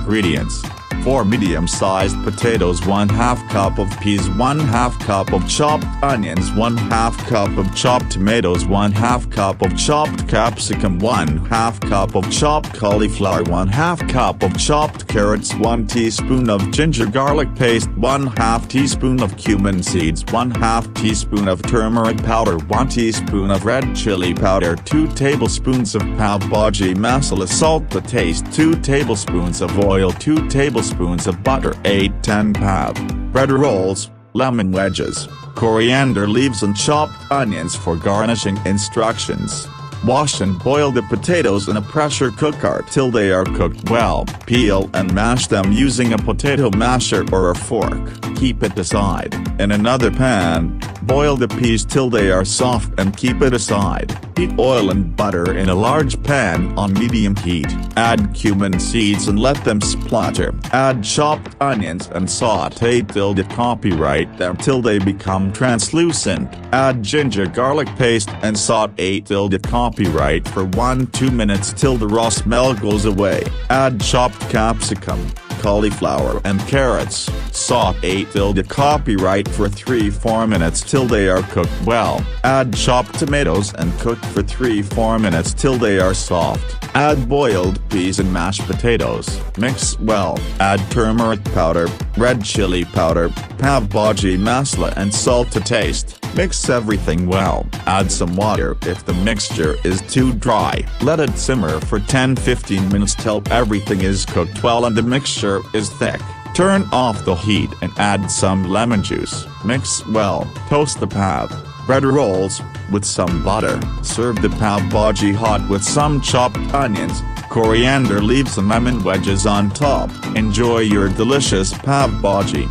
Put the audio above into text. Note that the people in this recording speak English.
ingredients: 4 medium-sized potatoes, 1/2 cup of peas, 1/2 cup of chopped onions, 1/2 cup of chopped tomatoes, 1/2 cup of chopped capsicum, 1/2 cup of chopped cauliflower, 1/2 cup of chopped carrots, 1 teaspoon of ginger garlic paste, 1/2 teaspoon of cumin seeds, 1/2 teaspoon of turmeric powder, 1 teaspoon of red chili powder, 2 tablespoons of Pav Bhaji masala, salt to taste, 2 tablespoons of oil, 2 tablespoons of butter, 8–10 Pav bread rolls, lemon wedges, coriander leaves and chopped onions for garnishing. Instructions: wash and boil the potatoes in a pressure cooker till they are cooked well. Peel and mash them using a potato masher or a fork. Keep it aside. In another pan, boil the peas till they are soft and keep it aside. Heat oil and butter in a large pan on medium heat. Add cumin seeds and let them splatter. Add chopped onions and sauté till till they become translucent. Add ginger garlic paste and sauté till for 1–2 minutes till the raw smell goes away. Add chopped capsicum, cauliflower and carrots. Sauté till for 3–4 minutes till they are cooked well. Add chopped tomatoes and cook for 3–4 minutes till they are soft. Add boiled peas and mashed potatoes. Mix well. Add turmeric powder, red chili powder, Pav Bhaji masala and salt to taste. Mix everything well. Add some water if the mixture is too dry. Let it simmer for 10–15 minutes till everything is cooked well and the mixture is thick. Turn off the heat and add some lemon juice. Mix well. Toast the Pav bread rolls with some butter. Serve the Pav Bhaji hot with some chopped onions, coriander leaves and lemon wedges on top. Enjoy your delicious Pav Bhaji.